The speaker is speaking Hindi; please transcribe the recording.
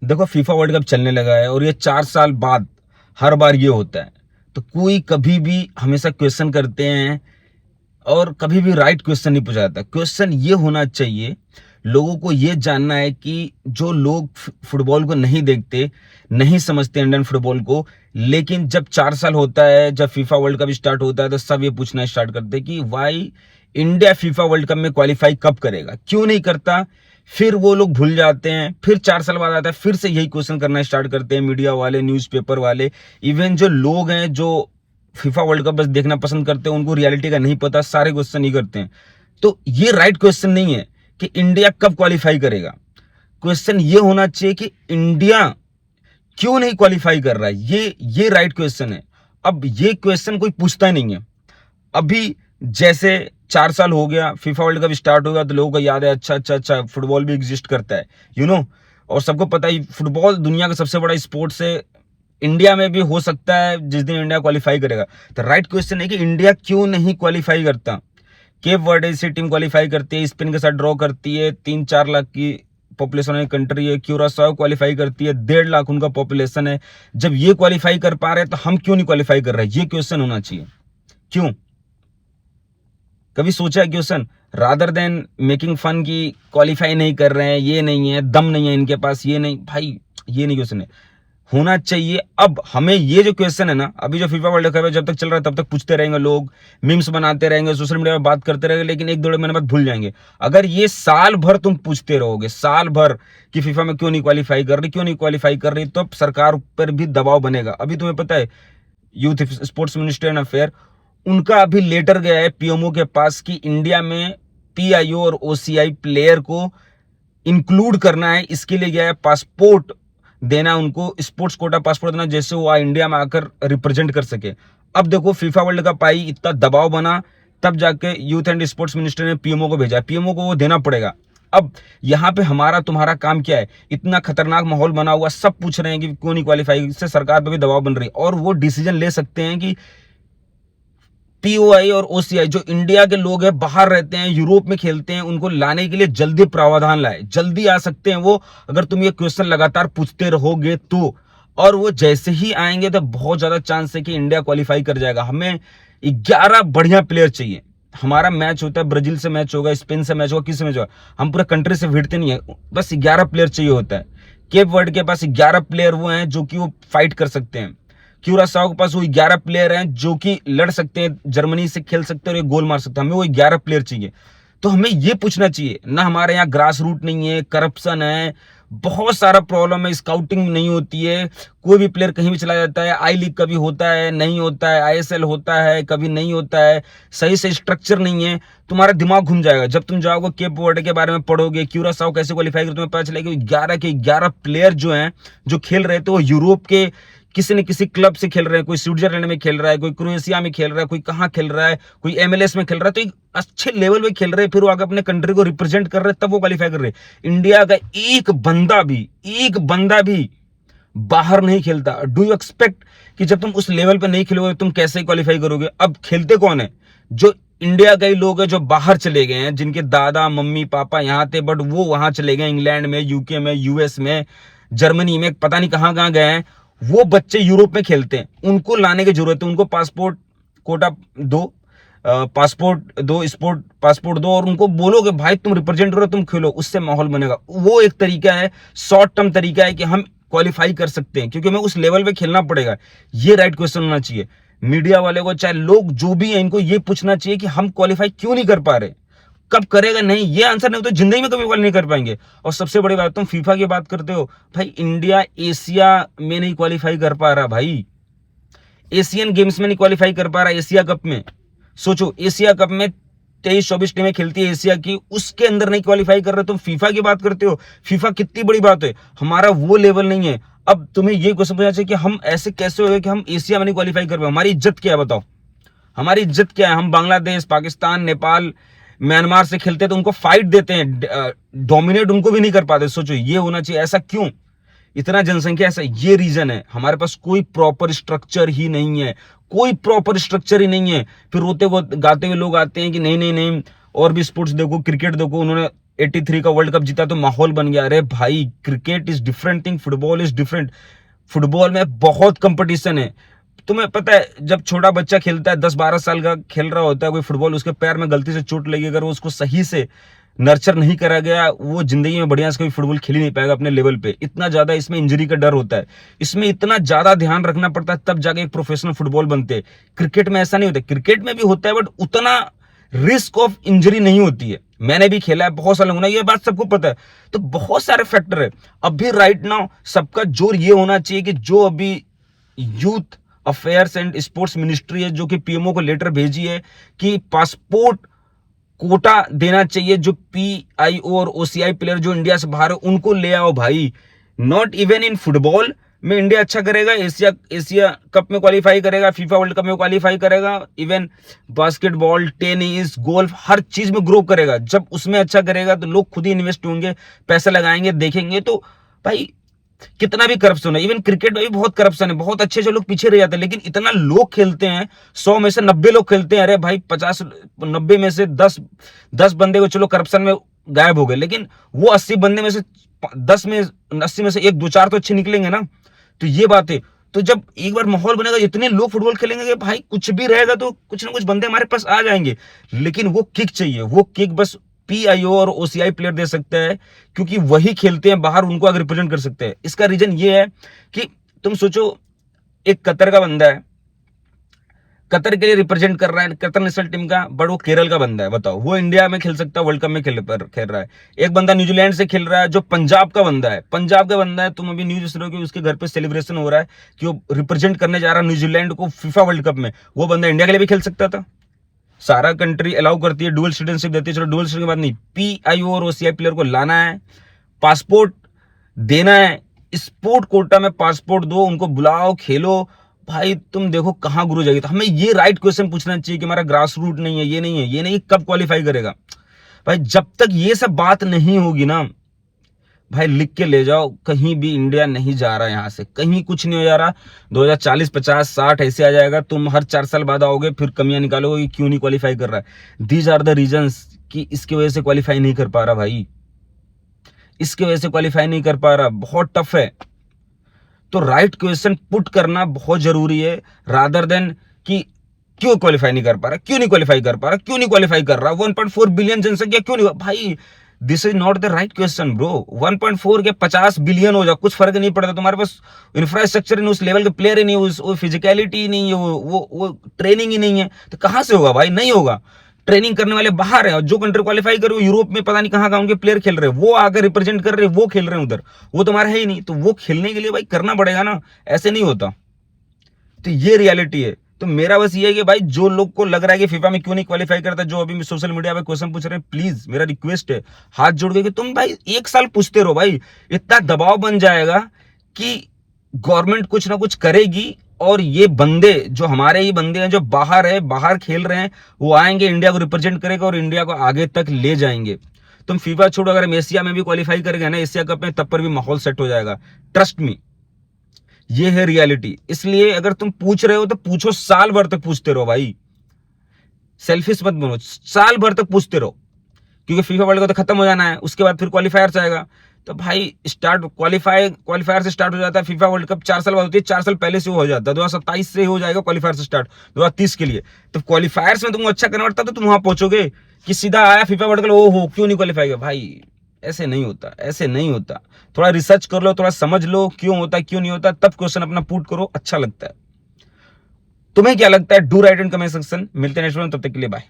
देखो फीफा वर्ल्ड कप चलने लगा है और ये 4 साल बाद हर बार ये होता है। तो कोई कभी भी हमेशा क्वेश्चन करते हैं और कभी भी राइट क्वेश्चन नहीं पूछा जाता। क्वेश्चन ये होना चाहिए, लोगों को ये जानना है कि जो लोग फुटबॉल को नहीं देखते, नहीं समझते इंडियन फुटबॉल को, लेकिन जब 4 साल होता है, जब फीफा वर्ल्ड कप स्टार्ट होता है, तो सब ये पूछना स्टार्ट करते हैं कि why India FIFA world cup में क्वालिफाई कब करेगा, क्यों नहीं करता। फिर वो लोग भूल जाते हैं, फिर 4 साल बाद आता है, फिर से यही क्वेश्चन करना स्टार्ट करते हैं मीडिया वाले, न्यूज़पेपर वाले, इवन जो लोग हैं जो फीफा वर्ल्ड कप बस देखना पसंद करते हैं, उनको रियलिटी का नहीं पता, सारे क्वेश्चन ही करते हैं। तो ये राइट क्वेश्चन नहीं है कि इंडिया कब क्वालिफाई करेगा। क्वेश्चन ये होना चाहिए कि इंडिया क्यों नहीं क्वालिफाई कर रहा है, ये राइट क्वेश्चन है। अब ये क्वेश्चन कोई पूछता नहीं है। अभी जैसे 4 साल हो गया, फीफा वर्ल्ड कप स्टार्ट हो गया, तो लोगों को याद है अच्छा अच्छा अच्छा फुटबॉल भी एग्जिस्ट करता है, यू नो। और सबको पता ही फुटबॉल दुनिया का सबसे बड़ा स्पोर्ट्स है, इंडिया में भी हो सकता है जिस दिन इंडिया क्वालिफाई करेगा। तो राइट क्वेश्चन है कि इंडिया क्यों नहीं क्वालिफाई करता। केप वर्डे से टीम क्वालिफाई करती है, स्पेन के साथ ड्रॉ करती है, 3-4 लाख की पॉपुलेशन वाली कंट्री है। क्यूरासाओ क्वालिफाई करती है, 1.5 लाख उनका पॉपुलेशन है। जब ये क्वालिफाई कर पा रहे हैं तो हम क्यों नहीं क्वालिफाई कर रहे हैं, ये क्वेश्चन होना चाहिए। क्यों, कभी सोचा है question, rather than making fun की क्वालिफाई नहीं कर रहे हैं, ये नहीं है, दम नहीं है इनके पास, ये नहीं भाई, ये नहीं क्वेश्चन है। होना चाहिए। अब हमें ये जो क्वेश्चन है ना, अभी जो फीफा वर्ल्ड कप है जब तक चल रहा है तब तक पूछते रहेंगे लोग, मीम्स बनाते रहेंगे, सोशल मीडिया में बात करते रहेंगे, लेकिन 1-2 महीने बाद भूल जाएंगे। अगर ये साल भर तुम पूछते रहोगे, साल भर, कि फीफा में क्यों नहीं क्वालिफाई कर रही, क्यों नहीं क्वालिफाई कर रही, तो सरकार पर भी दबाव बनेगा। अभी तुम्हें पता है youth sports minister and affair, उनका अभी लेटर गया है पीएमओ के पास कि इंडिया में पीआईओ और ओसीआई प्लेयर को इंक्लूड करना है। इसके लिए गया है पासपोर्ट देना, उनको स्पोर्ट्स कोटा पासपोर्ट देना, जैसे वो इंडिया में आकर रिप्रेजेंट कर सके। अब देखो फीफा वर्ल्ड कप आई, इतना दबाव बना, तब जाके यूथ एंड स्पोर्ट्स मिनिस्टर ने पीएमओ को भेजा, पीएमओ को वो देना पड़ेगा। अब यहाँ पे हमारा तुम्हारा काम क्या है, इतना खतरनाक माहौल बना हुआ, सब पूछ रहे हैं कि क्यों नहीं क्वालिफाई, इससे सरकार पे भी दबाव बन रही है, और वो डिसीजन ले सकते हैं कि पीओआई और ओसीआई, जो इंडिया के लोग हैं, बाहर रहते हैं, यूरोप में खेलते हैं, उनको लाने के लिए जल्दी प्रावधान लाए, जल्दी आ सकते हैं वो, अगर तुम ये क्वेश्चन लगातार पूछते रहोगे तो। और वो जैसे ही आएंगे तो बहुत ज्यादा चांस है कि इंडिया क्वालिफाई कर जाएगा। हमें 11 बढ़िया प्लेयर चाहिए। हमारा मैच होता है, ब्राजील से मैच होगा, स्पेन से मैच होगा, किस से मैच होगा, हम पूरे कंट्री से भिड़ते नहीं है, बस 11 प्लेयर चाहिए होता है। केप वर्ड के पास 11 प्लेयर वो हैं जो कि वो फाइट कर सकते हैं। क्यूरासाओ के पास वो 11 प्लेयर हैं जो कि लड़ सकते हैं, जर्मनी से खेल सकते हैं और एक गोल मार सकते हैं। हमें वो 11 प्लेयर चाहिए। तो हमें ये पूछना चाहिए ना, हमारे यहाँ ग्रास रूट नहीं है, करप्शन है, बहुत सारा प्रॉब्लम है, स्काउटिंग नहीं होती है, कोई भी प्लेयर कहीं भी चला जाता है, आई लीग कभी होता है नहीं होता है, आईएसएल होता है कभी नहीं होता है, सही से स्ट्रक्चर नहीं है। तुम्हारा दिमाग घूम जाएगा जब तुम जाओगे केप वर्डे के बारे में पढ़ोगे, क्यूरासाओ कैसे क्वालिफाई कर, तुम्हें पता चलेगा 11 के 11 प्लेयर जो हैं, जो खेल रहे थे, वो यूरोप के किसी न किसी क्लब से खेल रहे हैं। कोई स्विट्जरलैंड में खेल रहा है, कोई क्रोएशिया में खेल रहा है, कोई कहाँ खेल रहा है, कोई एमएलएस में खेल रहा है, तो एक अच्छे लेवल पे खेल रहे हैं, फिर वो आगे अपने कंट्री को रिप्रेजेंट कर रहे हैं, तब वो क्वालिफाई कर रहे हैं। इंडिया का एक बंदा भी बाहर नहीं खेलता। डू यू एक्सपेक्ट कि जब तुम उस लेवल पे नहीं खेलोगे तुम कैसे क्वालिफाई करोगे। अब खेलते कौन है, जो इंडिया के लोग हैं, जो बाहर चले गए हैं, जिनके दादा मम्मी पापा यहाँ थे बट वो वहां चले गए, इंग्लैंड में, यूके में, यूएस में, जर्मनी में, पता नहीं कहां कहां गए हैं। वो बच्चे यूरोप में खेलते हैं, उनको लाने की जरूरत है। उनको पासपोर्ट कोटा दो, पासपोर्ट दो, स्पोर्ट पासपोर्ट दो, और उनको बोलो कि भाई तुम रिप्रेजेंट करो, तुम खेलो, उससे माहौल बनेगा। वो एक तरीका है, शॉर्ट टर्म तरीका है कि हम क्वालिफाई कर सकते हैं, क्योंकि हमें उस लेवल पे खेलना पड़ेगा। ये राइट क्वेश्चन होना चाहिए। मीडिया वाले को, चाहे लोग जो भी हैं, इनको ये पूछना चाहिए कि हम क्वालिफाई क्यों नहीं कर पा रहे, कब करेगा। नहीं, ये आंसर नहीं हो तो जिंदगी में कभी क्वालिफाई नहीं कर पाएंगे। और सबसे बड़ी बात, तुम फीफा की बात करते हो, भाई इंडिया एशिया में नहीं क्वालिफाई कर पा रहा, भाई एशियन गेम्स में नहीं क्वालिफाई कर पा रहा, एशिया कप में। सोचो, एशिया कप में 23-24 टीमें खेलती है एशिया की, उसके अंदर नहीं क्वालिफाई कर रहे, तुम फीफा की बात करते हो। फीफा कितनी बड़ी बात है, हमारा वो लेवल नहीं है। अब तुम्हें ये क्वेश्चन पूछना चाहिए कि हम ऐसे कैसे हो गए कि हम एशिया में नहीं क्वालिफाई कर पाए। हमारी इज्जत क्या है, बताओ, हमारी इज्जत क्या है। हम बांग्लादेश, पाकिस्तान, नेपाल, म्यांमार से खेलते तो उनको फाइट देते हैं, डोमिनेट उनको भी नहीं कर पाते। सोचो, ये होना चाहिए। ऐसा क्यों, इतना जनसंख्या, ऐसा ये रीजन है, हमारे पास कोई प्रॉपर स्ट्रक्चर ही नहीं है, कोई प्रॉपर स्ट्रक्चर ही नहीं है। फिर रोते गाते हुए लोग आते हैं कि नहीं नहीं नहीं, और भी स्पोर्ट्स देखो, क्रिकेट देखो, उन्होंने 83 का वर्ल्ड कप जीता तो माहौल बन गया। अरे भाई, cricket is different thing, football is different. Football में बहुत कंपटीशन है। तुम्हें पता है, जब छोटा बच्चा खेलता है, 10-12 साल का खेल रहा होता है कोई फुटबॉल, उसके पैर में गलती से चोट लगी, अगर वो उसको सही से नर्चर नहीं करा गया, वो जिंदगी में बढ़िया से कभी फुटबॉल खेल ही नहीं पाएगा अपने लेवल पे। इतना ज्यादा इसमें इंजरी का डर होता है, इसमें इतना ज्यादा ध्यान रखना पड़ता है, तब जाके एक प्रोफेशनल फुटबॉल बनते हैं। क्रिकेट में ऐसा नहीं होता, क्रिकेट में भी होता है बट उतना रिस्क ऑफ इंजरी नहीं होती है। मैंने भी खेला है बहुत साल होना, ये बात सबको पता है। तो बहुत सारे फैक्टर है। अभी राइट नाउ सबका जोर ये होना चाहिए कि जो अभी youth affairs and sports ministry है, जो कि पीएमओ को लेटर भेजी है कि पासपोर्ट कोटा देना चाहिए, जो पीआईओ और ओसीआई प्लेयर जो इंडिया से बाहर है उनको ले आओ भाई। नॉट इवन इन फुटबॉल में इंडिया अच्छा करेगा, एशिया कप में क्वालिफाई करेगा, फीफा वर्ल्ड कप में क्वालिफाई करेगा, इवन बास्केटबॉल, टेनिस, गोल्फ, हर चीज में ग्रो करेगा। जब उसमें अच्छा करेगा तो लोग खुद ही इन्वेस्ट होंगे, पैसे लगाएंगे, देखेंगे। तो भाई कितना भी करप्शन है, इवन क्रिकेट में भी बहुत करप्शन है, बहुत अच्छे जो लोग पीछे रह जाते हैं, लेकिन इतना लोग खेलते हैं, 100 में से 90 लोग खेलते हैं। अरे भाई 50-90 में से 10 बंदे को चलो करप्शन में गायब हो गए, लेकिन वो 80 बंदे में से 10 में 80 में से 1-2-4 तो अच्छे निकलेंगे ना। तो ये बात है। तो जब एक बार माहौल बनेगा, इतने लोग फुटबॉल खेलेंगे कि भाई कुछ भी रहेगा तो कुछ ना कुछ बंदे हमारे पास आ जाएंगे। लेकिन वो किक चाहिए, वो किक बस पीआईओ और ओसीआई प्लेयर दे सकते हैं, क्योंकि वही खेलते हैं बाहर, उनको आगे रिप्रेजेंट कर सकते हैं। इसका रीजन ये है कि तुम सोचो, एक कतर का बंदा है, कतर के लिए रिप्रेजेंट कर रहा है, कतर नेशनल टीम का, बट वो केरल का बंदा है। बताओ, वो इंडिया में खेल सकता है, वर्ल्ड कप में खेल रहा है। एक बंदा न्यूजीलैंड से खेल रहा है, जो पंजाब का बंदा है, तुम अभी न्यूज सुनो कि उसके घर पे सेलिब्रेशन हो रहा है कि वो रिप्रेजेंट करने जा रहा है न्यूजीलैंड को फीफा वर्ल्ड कप में। वो बंदा इंडिया के लिए भी खेल सकता था। सारा कंट्री अलाउ करती है, डुअल सिटीजनशिप देती है। चलो डुअल सिटीजन की बात नहीं, पीआईओ और ओसीआई प्लेयर को लाना है, पासपोर्ट देना है, स्पोर्ट कोटा में पासपोर्ट दो, उनको बुलाओ, खेलो। भाई तुम देखो कहां गुरु जाएगी। तो हमें ये राइट क्वेश्चन पूछना चाहिए कि हमारा ग्रास रूट नहीं है, ये नहीं है, ये नहीं, कब क्वालिफाई करेगा। भाई जब तक ये सब बात नहीं होगी ना, भाई लिख के ले जाओ, कहीं भी इंडिया नहीं जा रहा, यहां से कहीं कुछ नहीं हो जा रहा। 2040, 50, 60 ऐसे आ जाएगा। तुम हर 4 साल बाद आओगे, फिर कमियां निकालोगे कि क्यों नहीं क्वालिफाई कर रहा है। दीज आर द रीजंस कि इसकी वजह से क्वालिफाई नहीं कर पा रहा भाई, इसकी वजह से क्वालिफाई नहीं कर पा रहा, बहुत टफ है। तो राइट क्वेश्चन पुट करना बहुत जरूरी है, रादर देन कि क्यों क्वालिफाई नहीं कर पा रहा, क्यों नहीं क्वालिफाई कर पा रहा, क्यों नहीं क्वालिफाई कर रहा, 1.4 बिलियन जनसंख्या क्यों नहीं। भाई this is not the right question bro. 1.4 के 50 बिलियन हो जाओ, कुछ फर्क नहीं पड़ता। तुम्हारे पास इंफ्रास्ट्रक्चर नहीं, उस लेवल के प्लेयर ही नहीं, वो फिजिकलिटी नहीं है, वो ट्रेनिंग ही नहीं है, तो कहां से होगा भाई, नहीं होगा। ट्रेनिंग करने वाले बाहर है, और जो कंट्री क्वालिफाई करे वो यूरोप में पता नहीं कहां उनके प्लेयर खेल रहे हैं, वो आकर रिप्रेजेंट कर रहे हैं, वो खेल रहे हैं उधर, वो तुम्हारा है ही नहीं। तो वो खेलने के लिए भाई करना पड़ेगा ना, ऐसे नहीं होता। तो ये रियलिटी है। तो मेरा बस ये है कि भाई जो लोग को लग रहा है कि फीफा में क्यों नहीं क्वालिफाई करता, जो अभी सोशल मीडिया पे क्वेश्चन पूछ रहे हैं, प्लीज मेरा रिक्वेस्ट है, हाथ जोड़ के कि तुम भाई 1 साल पूछते रहो। भाई इतना दबाव बन जाएगा कि गवर्नमेंट कुछ ना कुछ करेगी, और ये बंदे जो हमारे ही बंदे हैं जो बाहर है, बाहर खेल रहे हैं, वो आएंगे, इंडिया को रिप्रेजेंट करेगा और इंडिया को आगे तक ले जाएंगे। तुम फीफा छोड़ो, अगर हम एशिया में भी क्वालिफाई करेंगे ना, एशिया कप में, तब पर भी माहौल सेट हो जाएगा, ट्रस्ट मी। ये है रियलिटी। इसलिए अगर तुम पूछ रहे हो तो पूछो, साल भर तक पूछते रहो भाई, सेल्फिश मत बनो, साल भर तक पूछते रहो, क्योंकि फीफा वर्ल्ड कप तो खत्म हो जाना है, उसके बाद फिर क्वालिफायर आएगा। तो भाई स्टार्ट क्वालिफायर से स्टार्ट हो जाता है फीफा वर्ल्ड कप, 4 साल बाद होती है, 4 साल पहले से हो जाता है, 2027 से हो जाएगा क्वालिफायर से स्टार्ट, 2030 के लिए। तो क्वालिफायर्स में तुम अच्छा करना पड़ता तो तुम वहां पहुंचोगे कि सीधा आया फीफा वर्ल्ड कप, ओ हो क्यों नहीं क्वालिफाई किया। भाई ऐसे नहीं होता, ऐसे नहीं होता। थोड़ा रिसर्च कर लो, थोड़ा समझ लो क्यों होता है, क्यों नहीं होता, तब क्वेश्चन अपना पुट करो, अच्छा लगता है। तुम्हें क्या लगता है, do right in comment section. मिलते हैं नेक्स्ट वीडियो में, तब तक के लिए बाय।